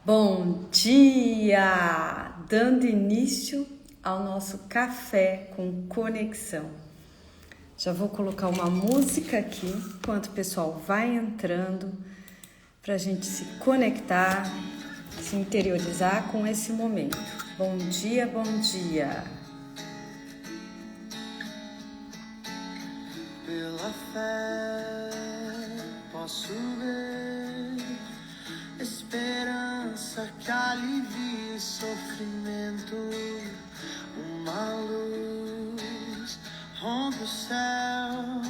Bom dia! Dando início ao nosso café com conexão. Já vou colocar uma música aqui enquanto o pessoal vai entrando para a gente se conectar, se interiorizar com esse momento. Bom dia, bom dia! Pela fé posso ver esperança que alivia sofrimento. Uma luz rompe o céu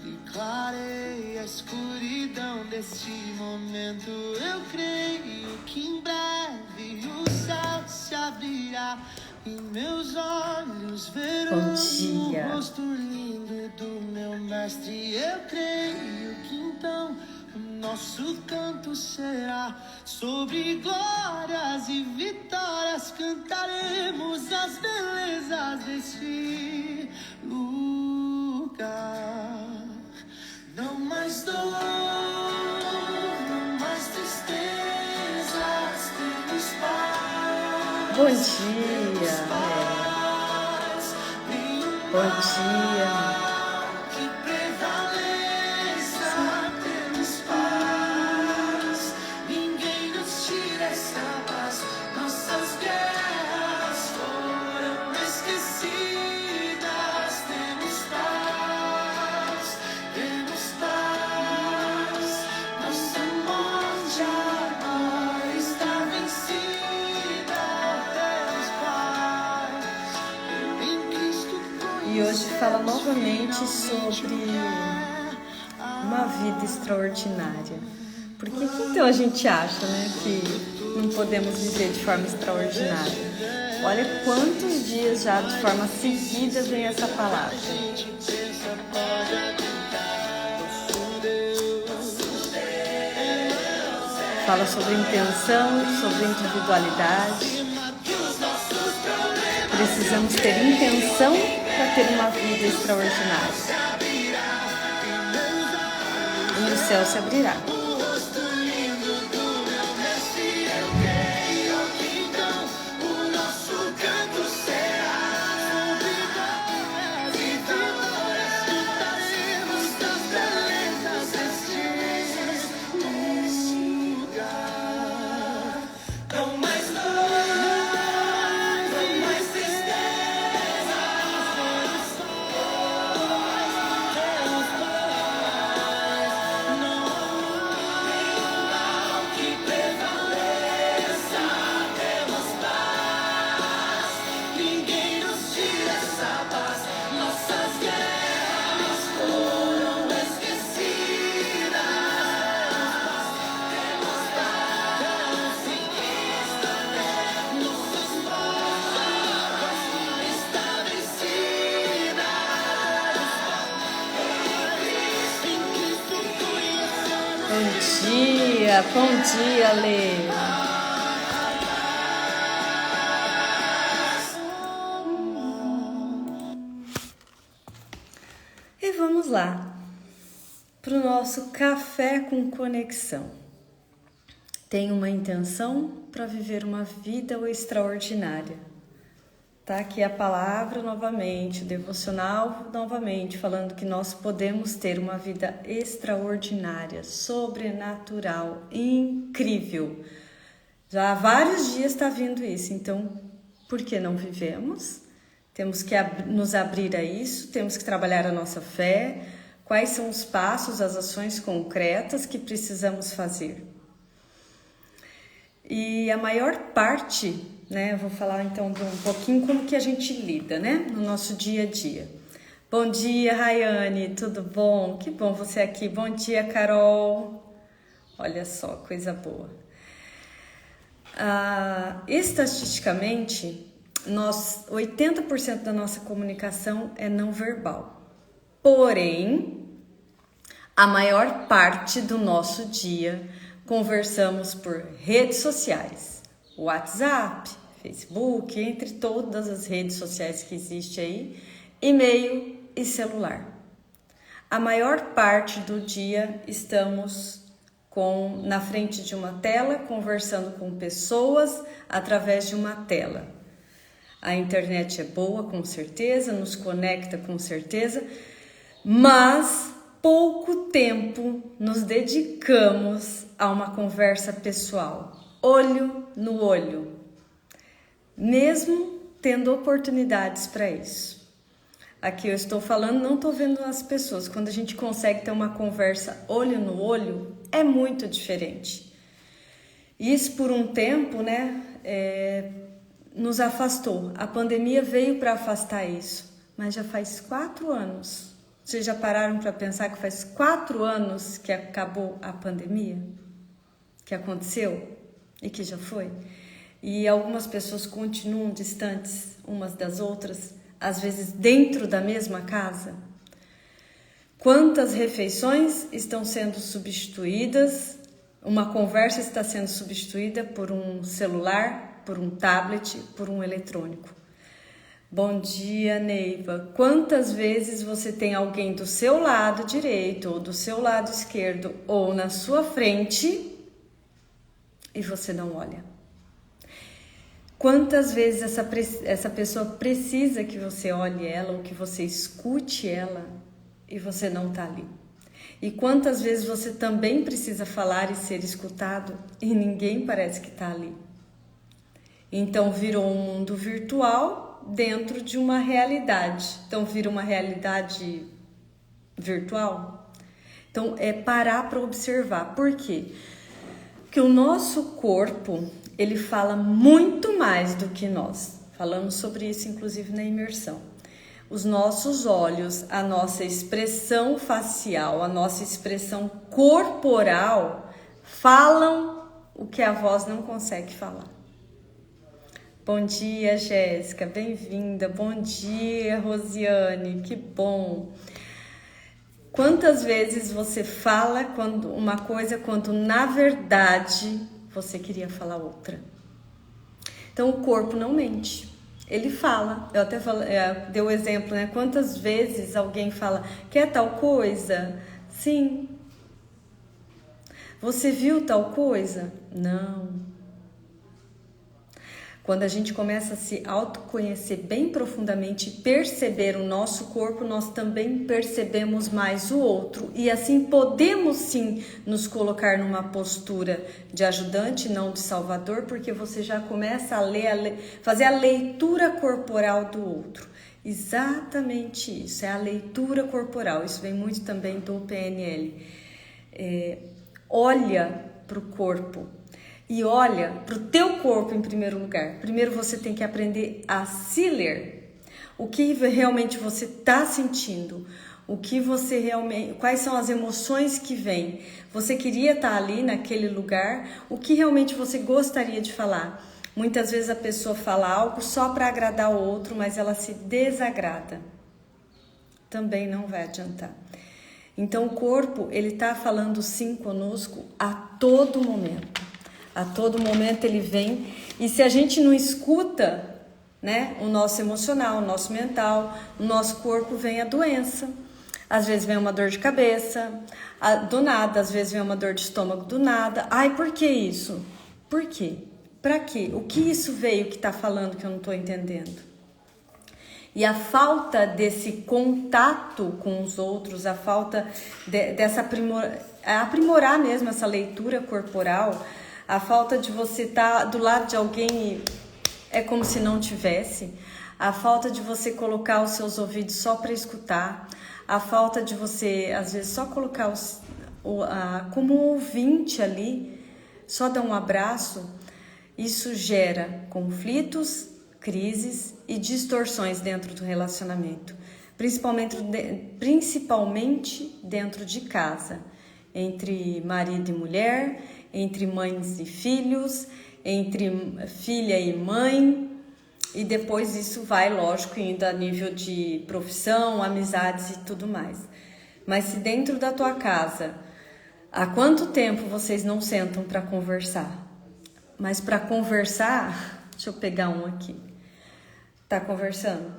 e clareia a escuridão deste momento. Eu creio que em breve o céu se abrirá e meus olhos verão o rosto lindo do meu mestre. Eu creio que então o nosso canto será sobre glórias e vitórias. Cantaremos as belezas deste lugar. Não mais dor, não mais tristezas, temos paz. Bom dia! Bom dia! E hoje fala novamente sobre uma vida extraordinária. Por que então a gente acha, que não podemos viver de forma extraordinária? Olha quantos dias já de forma seguida vem essa palavra. Fala sobre intenção, sobre individualidade. Precisamos ter intenção para ter uma vida extraordinária. E o céu se abrirá. Bom dia, Lê. E vamos lá para o nosso café com conexão. Tem uma intenção para viver uma vida extraordinária. Tá aqui a palavra novamente, o devocional novamente, falando que nós podemos ter uma vida extraordinária, sobrenatural, incrível. Já há vários dias está vindo isso, então por que não vivemos? Temos que nos abrir a isso, temos que trabalhar a nossa fé. Quais são os passos, as ações concretas que precisamos fazer? E a maior parte, eu vou falar então de um pouquinho como que a gente lida, no nosso dia a dia. Bom dia, Rayane, tudo bom? Que bom você aqui. Bom dia, Carol. Olha só, coisa boa. Estatisticamente, 80% da nossa comunicação é não verbal. Porém, a maior parte do nosso dia conversamos por redes sociais, WhatsApp, Facebook, entre todas as redes sociais que existem aí, e-mail e celular. A maior parte do dia estamos na frente de uma tela, conversando com pessoas através de uma tela. A internet é boa, com certeza, nos conecta com certeza, mas pouco tempo nos dedicamos a uma conversa pessoal, olho no olho, mesmo tendo oportunidades para isso. Aqui eu estou falando, não estou vendo as pessoas. Quando a gente consegue ter uma conversa olho no olho, é muito diferente. Isso por um tempo, né, nos afastou. A pandemia veio para afastar isso, mas já faz 4 anos. Vocês já pararam para pensar que faz 4 anos que acabou a pandemia? Que aconteceu e que já foi? E algumas pessoas continuam distantes umas das outras, às vezes dentro da mesma casa. Quantas refeições estão sendo substituídas? Uma conversa está sendo substituída por um celular, por um tablet, por um eletrônico. Bom dia, Neiva. Quantas vezes você tem alguém do seu lado direito ou do seu lado esquerdo ou na sua frente e você não olha? Quantas vezes essa pessoa precisa que você olhe ela ou que você escute ela e você não está ali? E quantas vezes você também precisa falar e ser escutado e ninguém parece que está ali? Então virou um mundo virtual dentro de uma realidade. Então vira uma realidade virtual. Então é parar para observar. Por quê? Porque o nosso corpo, ele fala muito mais do que nós. Falamos sobre isso, inclusive, na imersão. Os nossos olhos, a nossa expressão facial, a nossa expressão corporal falam o que a voz não consegue falar. Bom dia, Jéssica, bem-vinda. Bom dia, Rosiane, que bom. Quantas vezes você fala uma coisa quando na verdade você queria falar outra? Então o corpo não mente, ele fala. Eu até dei o exemplo, né? Quantas vezes alguém fala, quer tal coisa? Sim. Você viu tal coisa? Não. Quando a gente começa a se autoconhecer bem profundamente e perceber o nosso corpo, nós também percebemos mais o outro. E assim podemos sim nos colocar numa postura de ajudante, não de salvador, porque você já começa a fazer a leitura corporal do outro. Exatamente isso, é a leitura corporal. Isso vem muito também do PNL. Olha para o corpo. E olha para o teu corpo em primeiro lugar. Primeiro você tem que aprender a se ler. O que realmente você está sentindo? O que você realmente, quais são as emoções que vêm? Você queria estar ali naquele lugar? O que realmente você gostaria de falar? Muitas vezes a pessoa fala algo só para agradar o outro, mas ela se desagrada. Também não vai adiantar. Então o corpo, ele está falando sim conosco a todo momento. A todo momento ele vem, e se a gente não escuta, né, o nosso emocional, o nosso mental, o nosso corpo, vem a doença. Às vezes vem uma dor de cabeça, do nada, às vezes vem uma dor de estômago do nada. Ai, por que isso? Por quê? Pra quê? O que isso veio que tá falando que eu não tô entendendo? E a falta desse contato com os outros, a falta dessa aprimorar mesmo essa leitura corporal, a falta de você estar do lado de alguém e é como se não tivesse. A falta de você colocar os seus ouvidos só para escutar. A falta de você, às vezes, só colocar como um ouvinte ali, só dar um abraço. Isso gera conflitos, crises e distorções dentro do relacionamento. Principalmente dentro de casa. Entre marido e mulher, entre mães e filhos, entre filha e mãe, e depois isso vai, lógico, indo a nível de profissão, amizades e tudo mais. Mas se dentro da tua casa, há quanto tempo vocês não sentam para conversar? Mas para conversar, deixa eu pegar um aqui. Tá conversando?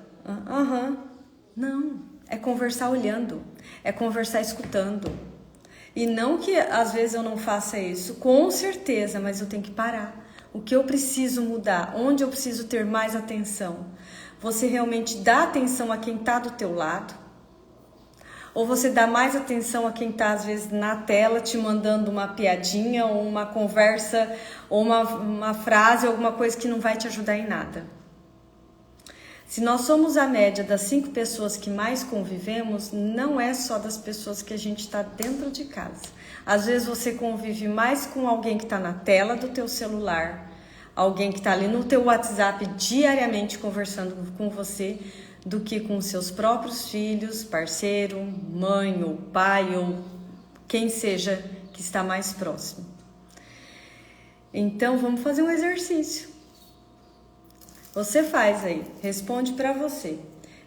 Não, é conversar olhando, é conversar escutando. E não que às vezes eu não faça isso, com certeza, mas eu tenho que parar. O que eu preciso mudar? Onde eu preciso ter mais atenção? Você realmente dá atenção a quem está do teu lado? Ou você dá mais atenção a quem está, às vezes, na tela, te mandando uma piadinha, ou uma conversa, ou uma frase, alguma coisa que não vai te ajudar em nada? Se nós somos a média das 5 pessoas que mais convivemos, não é só das pessoas que a gente está dentro de casa. Às vezes você convive mais com alguém que está na tela do teu celular, alguém que está ali no teu WhatsApp diariamente conversando com você, do que com seus próprios filhos, parceiro, mãe ou pai ou quem seja que está mais próximo. Então vamos fazer um exercício. Você faz aí, responde para você.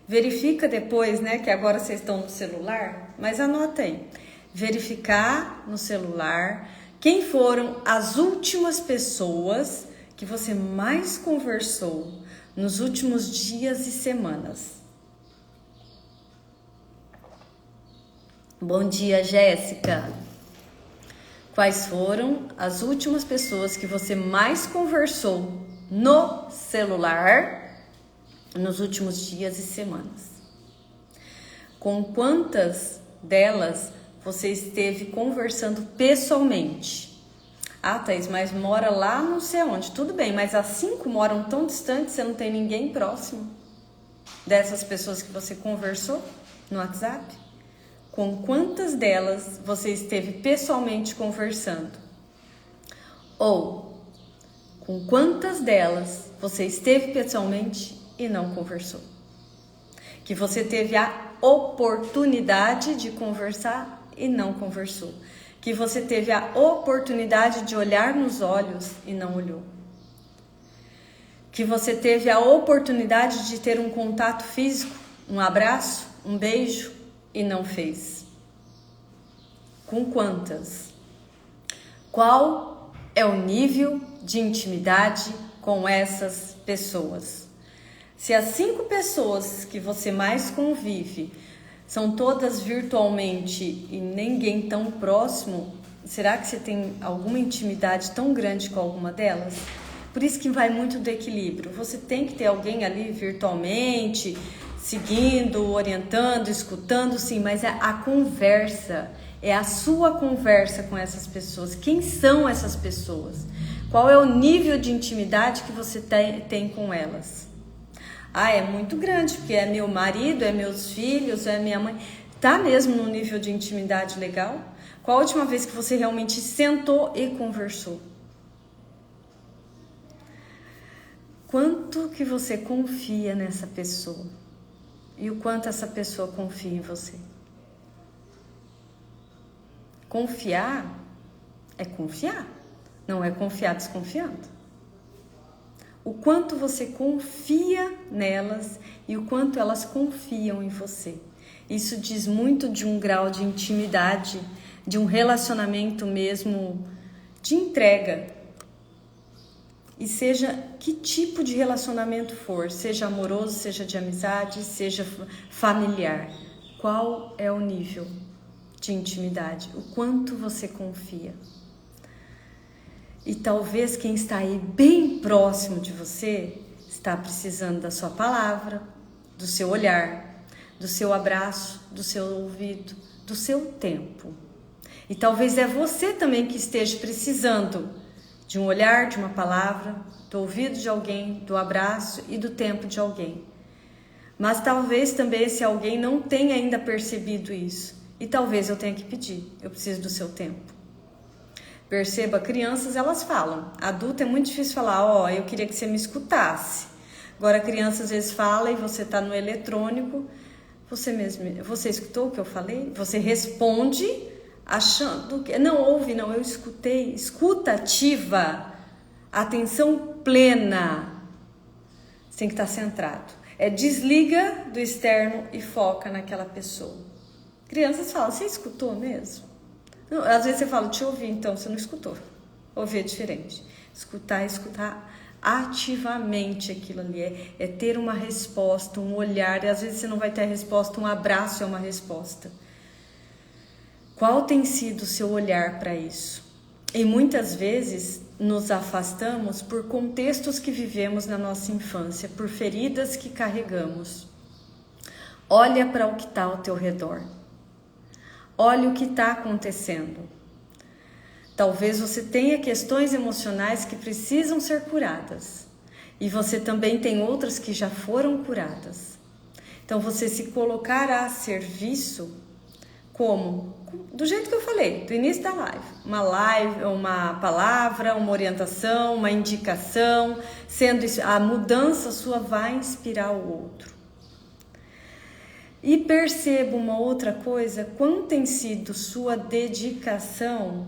Verifica depois, né, que agora vocês estão no celular, mas anota aí. Verificar no celular quem foram as últimas pessoas que você mais conversou nos últimos dias e semanas. Bom dia, Jéssica. Quais foram as últimas pessoas que você mais conversou no celular nos últimos dias e semanas? Com quantas delas você esteve conversando pessoalmente? Ah, Thaís, mas mora lá não sei onde. Tudo bem, mas as 5 moram tão distantes, você não tem ninguém próximo dessas pessoas que você conversou no WhatsApp? Com quantas delas você esteve pessoalmente conversando? Ou com quantas delas você esteve pessoalmente e não conversou? Que você teve a oportunidade de conversar e não conversou. Que você teve a oportunidade de olhar nos olhos e não olhou. Que você teve a oportunidade de ter um contato físico, um abraço, um beijo e não fez. Com quantas? Qual é o nível de intimidade com essas pessoas? Se as 5 pessoas que você mais convive são todas virtualmente e ninguém tão próximo, será que você tem alguma intimidade tão grande com alguma delas? Por isso que vai muito do equilíbrio. Você tem que ter alguém ali virtualmente, seguindo, orientando, escutando, sim, mas é a conversa, é a sua conversa com essas pessoas. Quem são essas pessoas? Qual é o nível de intimidade que você tem com elas? Ah, é muito grande, porque é meu marido, é meus filhos, é minha mãe. Tá mesmo no nível de intimidade legal? Qual a última vez que você realmente sentou e conversou? Quanto que você confia nessa pessoa? E o quanto essa pessoa confia em você? Confiar é confiar, não é confiar desconfiando. O quanto você confia nelas e o quanto elas confiam em você. Isso diz muito de um grau de intimidade, de um relacionamento mesmo de entrega. E seja que tipo de relacionamento for, seja amoroso, seja de amizade, seja familiar. Qual é o nível de intimidade? O quanto você confia? E talvez quem está aí bem próximo de você está precisando da sua palavra, do seu olhar, do seu abraço, do seu ouvido, do seu tempo. E talvez é você também que esteja precisando de um olhar, de uma palavra, do ouvido de alguém, do abraço e do tempo de alguém. Mas talvez também esse alguém não tenha ainda percebido isso. E talvez eu tenha que pedir, eu preciso do seu tempo. Perceba, crianças elas falam. Adulto é muito difícil falar, eu queria que você me escutasse. Agora criança às vezes fala e você está no eletrônico, você escutou o que eu falei? Você responde achando que... Não, ouve, não, eu escutei. Escuta ativa, atenção plena. Você tem que estar centrado. Desliga do externo e foca naquela pessoa. Crianças falam, você escutou mesmo? Não, às vezes você fala, te ouvi, então você não escutou. Ouvir é diferente. Escutar ativamente aquilo ali. É ter uma resposta, um olhar. E às vezes você não vai ter a resposta, um abraço é uma resposta. Qual tem sido o seu olhar para isso? E muitas vezes nos afastamos por contextos que vivemos na nossa infância, por feridas que carregamos. Olha para o que está ao teu redor. Olha o que está acontecendo. Talvez você tenha questões emocionais que precisam ser curadas. E você também tem outras que já foram curadas. Então você se colocar a serviço como? Do jeito que eu falei, do início da live. Uma palavra, uma orientação, uma indicação. Sendo isso, a mudança sua vai inspirar o outro. E perceba uma outra coisa, quanto tem sido sua dedicação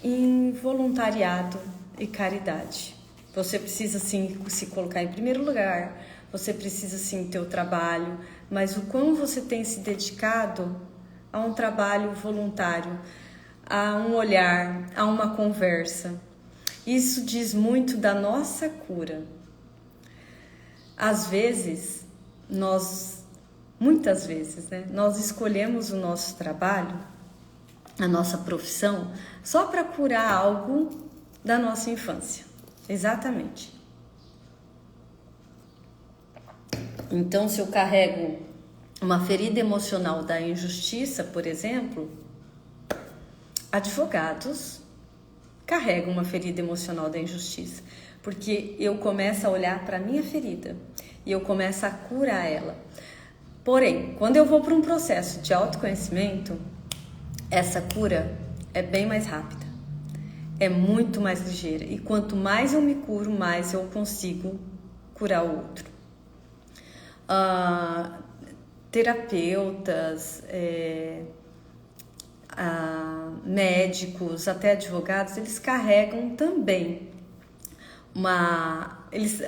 em voluntariado e caridade. Você precisa sim se colocar em primeiro lugar, você precisa sim ter o trabalho, mas o quão você tem se dedicado a um trabalho voluntário, a um olhar, a uma conversa. Isso diz muito da nossa cura. Às vezes, muitas vezes, nós escolhemos o nosso trabalho, a nossa profissão, só para curar algo da nossa infância. Exatamente. Então, se eu carrego uma ferida emocional da injustiça, por exemplo, advogados carregam uma ferida emocional da injustiça, porque eu começo a olhar para a minha ferida e eu começo a curar ela. Porém, quando eu vou para um processo de autoconhecimento, essa cura é bem mais rápida, é muito mais ligeira. E quanto mais eu me curo, mais eu consigo curar o outro. Terapeutas, médicos, até advogados, eles carregam também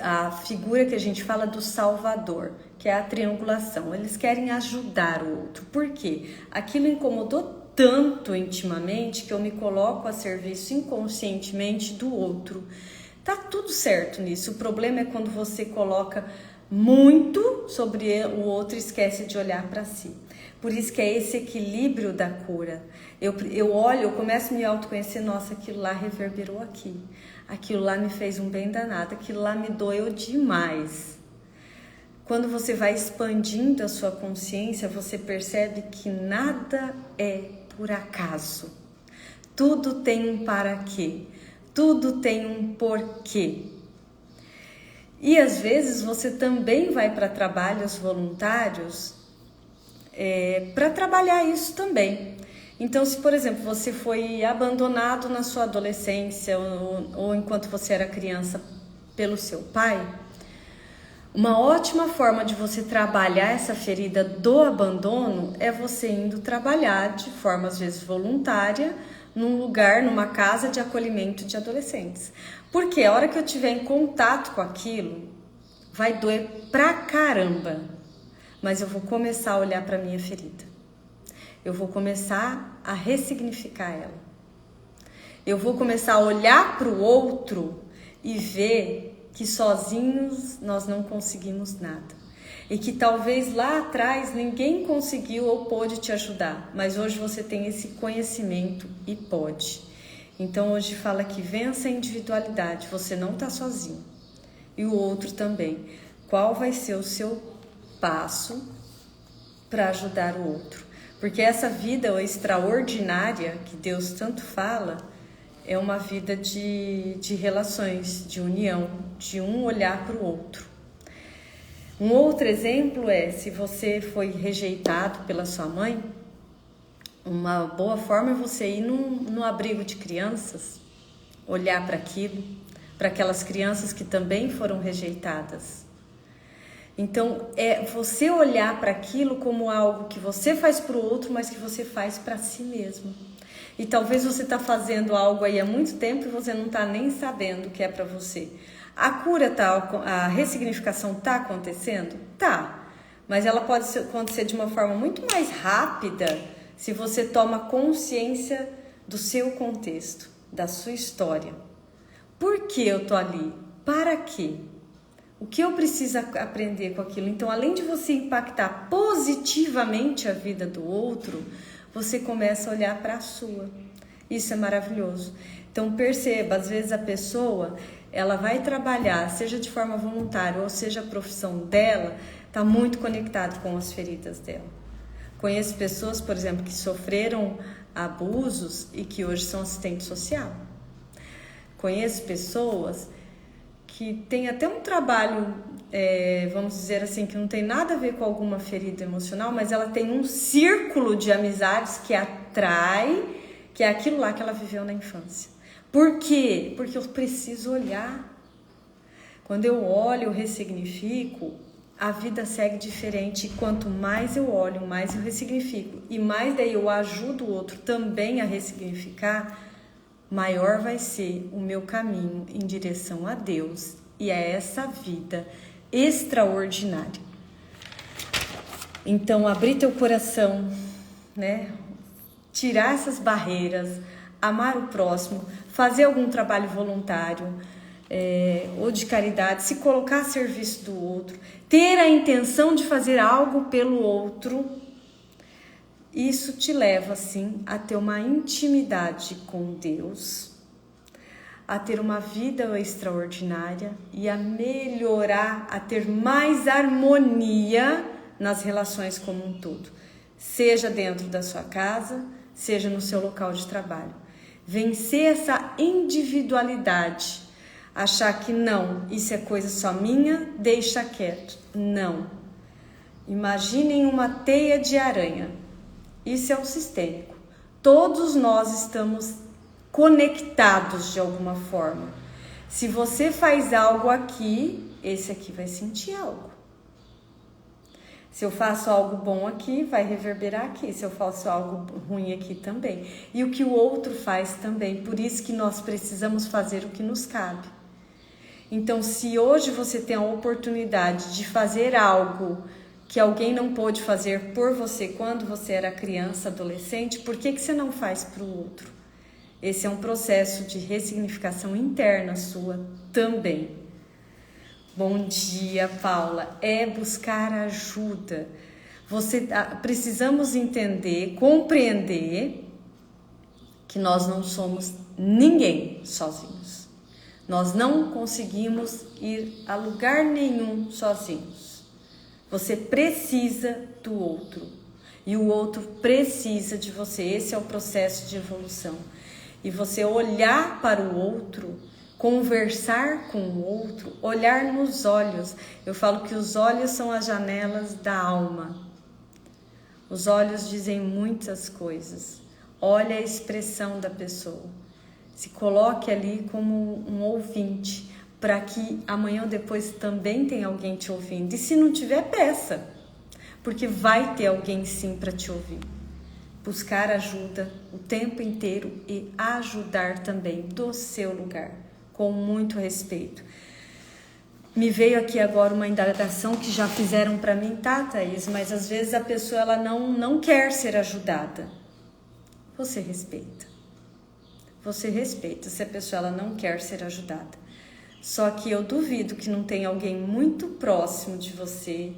a figura que a gente fala do salvador, que é a triangulação. Eles querem ajudar o outro. Por quê? Aquilo incomodou tanto intimamente que eu me coloco a serviço inconscientemente do outro. Tá tudo certo nisso. O problema é quando você coloca muito sobre o outro e esquece de olhar para si. Por isso que é esse equilíbrio da cura. Eu olho, eu começo a me autoconhecer, nossa, aquilo lá reverberou aqui. Aquilo lá me fez um bem danado, aquilo lá me doeu demais. Quando você vai expandindo a sua consciência, você percebe que nada é por acaso. Tudo tem um para quê. Tudo tem um porquê. E às vezes você também vai para trabalhos voluntários para trabalhar isso também. Então, se por exemplo você foi abandonado na sua adolescência ou enquanto você era criança pelo seu pai, uma ótima forma de você trabalhar essa ferida do abandono é você indo trabalhar de forma às vezes voluntária num lugar, numa casa de acolhimento de adolescentes. Porque a hora que eu tiver em contato com aquilo, vai doer pra caramba. Mas eu vou começar a olhar pra minha ferida. Eu vou começar a ressignificar ela. Eu vou começar a olhar pro outro e ver que sozinhos nós não conseguimos nada. E que talvez lá atrás ninguém conseguiu ou pôde te ajudar. Mas hoje você tem esse conhecimento e pode. Então hoje fala que vença a individualidade, você não está sozinho. E o outro também. Qual vai ser o seu passo para ajudar o outro? Porque essa vida extraordinária que Deus tanto fala é uma vida de relações, de união, de um olhar para o outro. Um outro exemplo é, se você foi rejeitado pela sua mãe, uma boa forma é você ir num abrigo de crianças, olhar para aquilo, para aquelas crianças que também foram rejeitadas. Então, é você olhar para aquilo como algo que você faz para o outro, mas que você faz para si mesmo. E talvez você está fazendo algo aí há muito tempo e você não está nem sabendo que é para você. A cura a ressignificação está acontecendo? Tá, mas ela pode acontecer de uma forma muito mais rápida se você toma consciência do seu contexto, da sua história. Por que eu tô ali? Para quê? O que eu preciso aprender com aquilo? Então, além de você impactar positivamente a vida do outro, você começa a olhar para a sua. Isso é maravilhoso. Então perceba, às vezes a pessoa, ela vai trabalhar, seja de forma voluntária ou seja a profissão dela, está muito conectado com as feridas dela. Conheço pessoas, por exemplo, que sofreram abusos e que hoje são assistente social. Conheço pessoas que têm até um trabalho, vamos dizer assim, que não tem nada a ver com alguma ferida emocional, mas ela tem um círculo de amizades que atrai, que é aquilo lá que ela viveu na infância. Por quê? Porque eu preciso olhar. Quando eu olho, eu ressignifico, a vida segue diferente. E quanto mais eu olho, mais eu ressignifico. E mais daí eu ajudo o outro também a ressignificar, maior vai ser o meu caminho em direção a Deus e a essa vida extraordinária. Então, abrir teu coração, né? Tirar essas barreiras, amar o próximo, fazer algum trabalho voluntário ou de caridade, se colocar a serviço do outro, ter a intenção de fazer algo pelo outro. Isso te leva, assim, a ter uma intimidade com Deus, a ter uma vida extraordinária e a melhorar, a ter mais harmonia nas relações como um todo, seja dentro da sua casa, seja no seu local de trabalho. Vencer essa individualidade, achar que não, isso é coisa só minha, deixa quieto. Não. Imaginem uma teia de aranha. Isso é o sistêmico. Todos nós estamos conectados de alguma forma. Se você faz algo aqui, esse aqui vai sentir algo. Se eu faço algo bom aqui, vai reverberar aqui. Se eu faço algo ruim aqui também. E o que o outro faz também. Por isso que nós precisamos fazer o que nos cabe. Então, se hoje você tem a oportunidade de fazer algo que alguém não pôde fazer por você quando você era criança, adolescente, por que você não faz para o outro? Esse é um processo de ressignificação interna sua também. Bom dia, Paula. É buscar ajuda. Precisamos entender, compreender que nós não somos ninguém sozinhos. Nós não conseguimos ir a lugar nenhum sozinhos. Você precisa do outro e o outro precisa de você. Esse é o processo de evolução. E você olhar para o outro, conversar com o outro, olhar nos olhos. Eu falo que os olhos são as janelas da alma. Os olhos dizem muitas coisas. Olha a expressão da pessoa. Se coloque ali como um ouvinte, para que amanhã ou depois também tenha alguém te ouvindo. E se não tiver, peça, porque vai ter alguém sim para te ouvir. Buscar ajuda o tempo inteiro e ajudar também do seu lugar, com muito respeito. Me veio aqui agora uma indagação que já fizeram para mim, tá, Thaís? Mas às vezes a pessoa ela não quer ser ajudada. Você respeita. Você respeita se a pessoa ela não quer ser ajudada. Só que eu duvido que não tenha alguém muito próximo de você,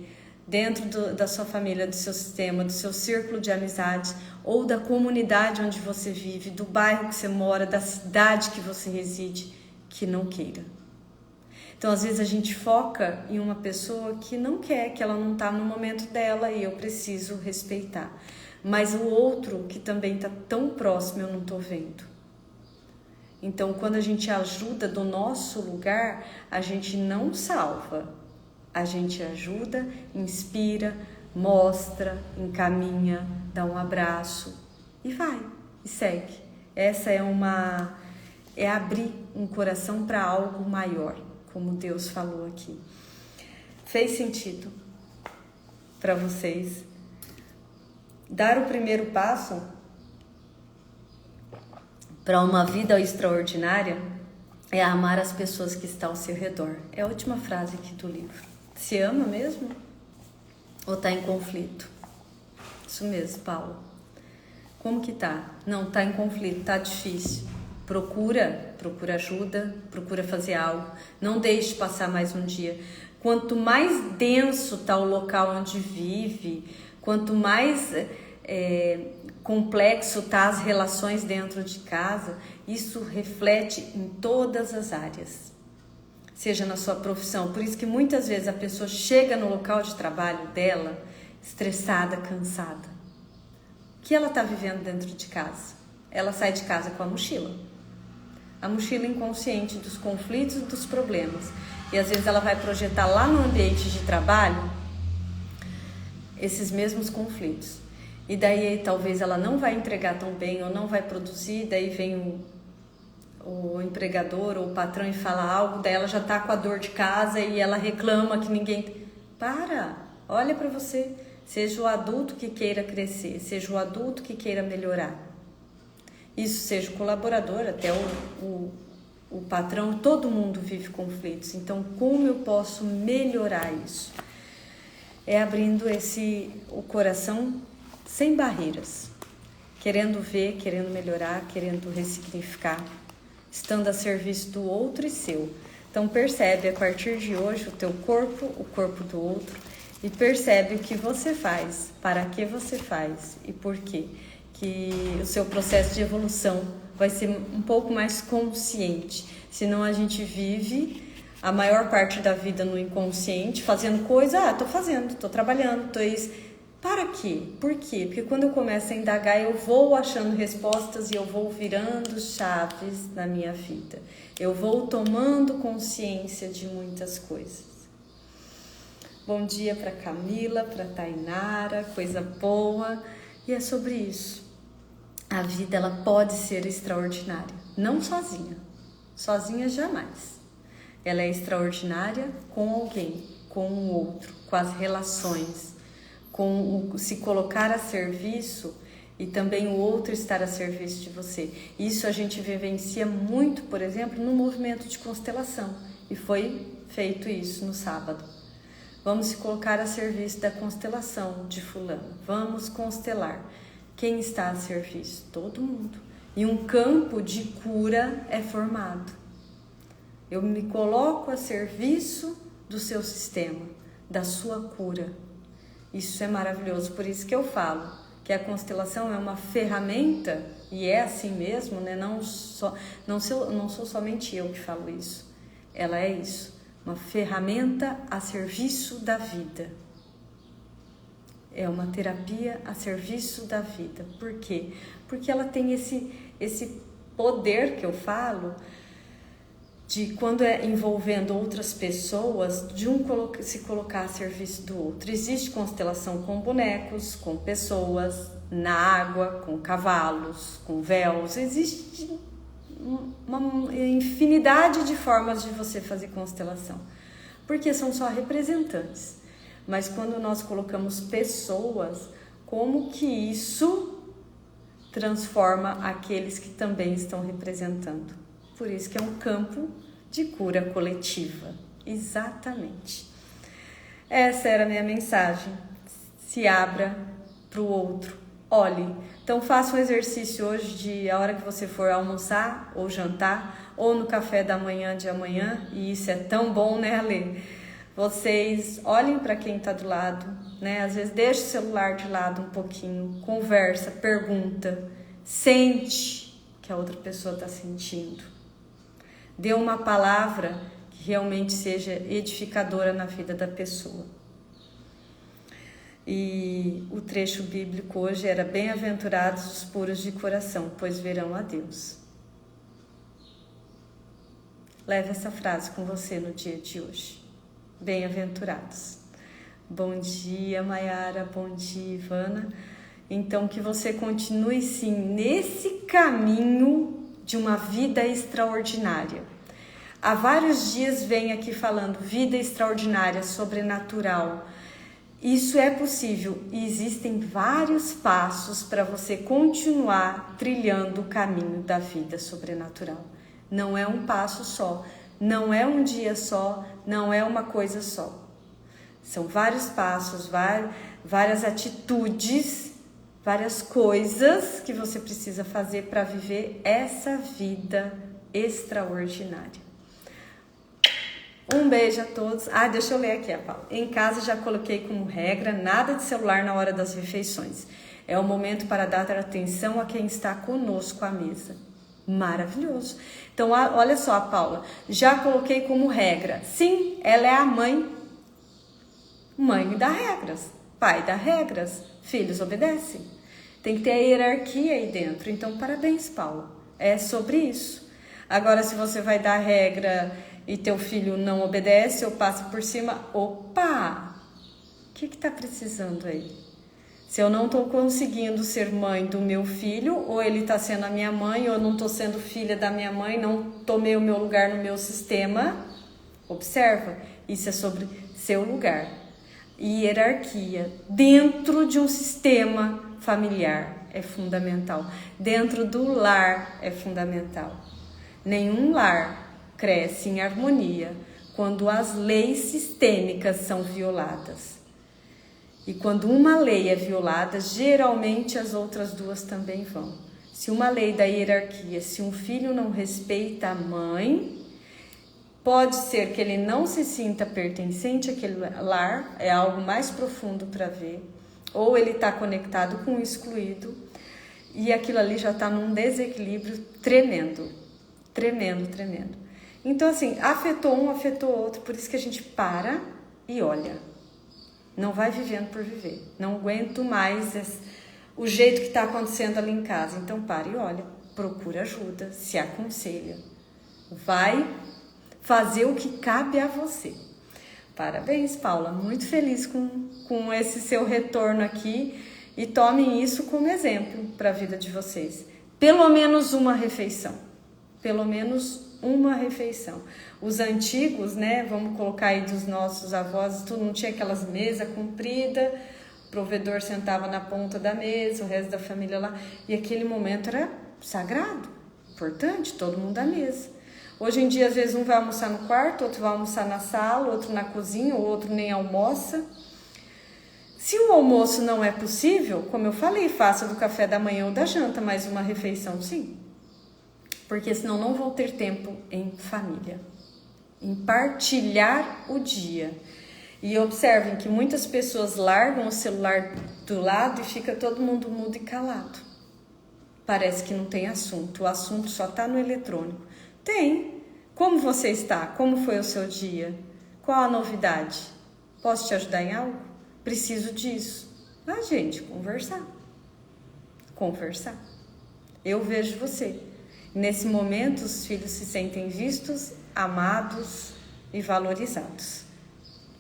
dentro da sua família, do seu sistema, do seu círculo de amizades, ou da comunidade onde você vive, do bairro que você mora, da cidade que você reside, que não queira. Então, às vezes a gente foca em uma pessoa que não quer, que ela não está no momento dela e eu preciso respeitar. Mas o outro que também está tão próximo, eu não estou vendo. Então, quando a gente ajuda do nosso lugar, a gente não salva. A gente ajuda, inspira, mostra, encaminha, dá um abraço e vai, e segue. Essa é abrir um coração para algo maior, como Deus falou aqui. Fez sentido para vocês? Dar o primeiro passo para uma vida extraordinária é amar as pessoas que estão ao seu redor. É a última frase aqui do livro. Se ama mesmo? Ou tá em conflito? Isso mesmo, Paulo. Como que tá? Não, tá em conflito, tá difícil. Procura ajuda, procura fazer algo. Não deixe passar mais um dia. Quanto mais denso tá o local onde vive, quanto mais complexo tá as relações dentro de casa, isso reflete em todas as áreas, seja na sua profissão. Por isso que muitas vezes a pessoa chega no local de trabalho dela estressada, cansada. O que ela está vivendo dentro de casa? Ela sai de casa com a mochila inconsciente dos conflitos e dos problemas. E às vezes ela vai projetar lá no ambiente de trabalho esses mesmos conflitos. E daí talvez ela não vai entregar tão bem ou não vai produzir, daí vem o empregador ou o patrão e fala algo, daí ela já tá com a dor de casa e ela reclama que ninguém... Olha para você, seja o adulto que queira crescer, seja o adulto que queira melhorar. Isso seja o colaborador, até o patrão, todo mundo vive conflitos. Então, como eu posso melhorar isso? É abrindo o coração sem barreiras, querendo ver, querendo melhorar, querendo ressignificar, estando a serviço do outro e seu. Então percebe a partir de hoje o teu corpo, o corpo do outro, e percebe o que você faz, para que você faz e por quê. Que o seu processo de evolução vai ser um pouco mais consciente, senão a gente vive a maior parte da vida no inconsciente, fazendo coisa, tô fazendo, tô trabalhando, tô isso. Para quê? Por quê? Porque quando eu começo a indagar, eu vou achando respostas e eu vou virando chaves na minha vida. Eu vou tomando consciência de muitas coisas. Bom dia para Camila, para Tainara, coisa boa. E é sobre isso. A vida, ela pode ser extraordinária, não sozinha. Sozinha jamais. Ela é extraordinária com alguém, com o outro, com as relações, com o se colocar a serviço e também o outro estar a serviço de você. Isso a gente vivencia muito, por exemplo, no movimento de constelação. E foi feito isso no sábado. Vamos se colocar a serviço da constelação de fulano. Vamos constelar. Quem está a serviço? Todo mundo. E um campo de cura é formado. Eu me coloco a serviço do seu sistema, da sua cura. Isso é maravilhoso, por isso que eu falo que a constelação é uma ferramenta, e é assim mesmo, né? Não sou somente eu que falo isso. Ela é isso, uma ferramenta a serviço da vida. É uma terapia a serviço da vida. Por quê? Porque ela tem esse poder que eu falo, de quando é envolvendo outras pessoas, de um se colocar a serviço do outro. Existe constelação com bonecos, com pessoas, na água, com cavalos, com véus. Existe uma infinidade de formas de você fazer constelação, porque são só representantes. Mas quando nós colocamos pessoas, como que isso transforma aqueles que também estão representando? Por isso que é um campo de cura coletiva. Exatamente. Essa era a minha mensagem. Se abra para o outro. Olhe. Então faça um exercício hoje de a hora que você for almoçar ou jantar, ou no café da manhã de amanhã. E isso é tão bom, né, Ale? Vocês olhem para quem está do lado, né? Às vezes deixa o celular de lado um pouquinho, conversa, pergunta, sente o que a outra pessoa está sentindo. Dê uma palavra que realmente seja edificadora na vida da pessoa. E o trecho bíblico hoje era: bem-aventurados os puros de coração, pois verão a Deus. Leve essa frase com você no dia de hoje. Bem-aventurados. Bom dia, Maiara. Bom dia, Ivana. Então, que você continue sim nesse caminho de uma vida extraordinária. Há vários dias venho aqui falando vida extraordinária, sobrenatural. Isso é possível e existem vários passos para você continuar trilhando o caminho da vida sobrenatural. Não é um passo só, não é um dia só, não é uma coisa só. São vários passos, várias atitudes, várias coisas que você precisa fazer para viver essa vida extraordinária. Um beijo a todos. Deixa eu ler aqui, Paula. Em casa já coloquei como regra nada de celular na hora das refeições. É o momento para dar atenção a quem está conosco à mesa. Maravilhoso. Então, olha só, Paula, já coloquei como regra. Sim, ela é a mãe dá regras, pai dá regras, filhos obedecem. Tem que ter a hierarquia aí dentro. Então, parabéns, Paula. É sobre isso. Agora, se você vai dar regra e teu filho não obedece ou passa por cima, opa! O que está precisando aí? Se eu não estou conseguindo ser mãe do meu filho, ou ele está sendo a minha mãe, ou eu não estou sendo filha da minha mãe, não tomei o meu lugar no meu sistema, observa, isso é sobre seu lugar. E hierarquia dentro de um sistema familiar é fundamental. Dentro do lar é fundamental. Nenhum lar cresce em harmonia quando as leis sistêmicas são violadas. E quando uma lei é violada, geralmente as outras duas também vão. Se uma lei da hierarquia, se um filho não respeita a mãe, pode ser que ele não se sinta pertencente àquele lar, é algo mais profundo para ver. Ou ele está conectado com o excluído e aquilo ali já está num desequilíbrio tremendo. Tremendo, tremendo. Então, assim, afetou um, afetou outro, por isso que a gente para e olha. Não vai vivendo por viver. Não aguento mais o jeito que está acontecendo ali em casa. Então, para e olha. Procura ajuda, se aconselha. Vai fazer o que cabe a você. Parabéns, Paula. Muito feliz com esse seu retorno aqui. E tomem isso como exemplo para a vida de vocês. Pelo menos uma refeição. Pelo menos uma refeição. Os antigos, né, vamos colocar aí dos nossos avós, tudo não tinha aquelas mesas compridas, o provedor sentava na ponta da mesa, o resto da família lá, e aquele momento era sagrado, importante, todo mundo à mesa. Hoje em dia, às vezes, um vai almoçar no quarto, outro vai almoçar na sala, outro na cozinha, o outro nem almoça. Se o almoço não é possível, como eu falei, faça do café da manhã ou da janta, mas uma refeição sim. Porque senão não vou ter tempo em família, em partilhar o dia. E observem que muitas pessoas largam o celular do lado e fica todo mundo mudo e calado. Parece que não tem assunto, o assunto só está no eletrônico. Tem. Como você está? Como foi o seu dia? Qual a novidade? Posso te ajudar em algo? Preciso disso. Ah, gente, conversar. Conversar. Eu vejo você. Nesse momento, os filhos se sentem vistos, amados e valorizados.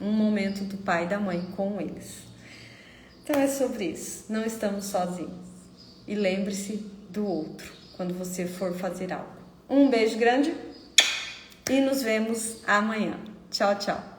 Um momento do pai e da mãe com eles. Então é sobre isso. Não estamos sozinhos. E lembre-se do outro quando você for fazer algo. Um beijo grande e nos vemos amanhã. Tchau, tchau.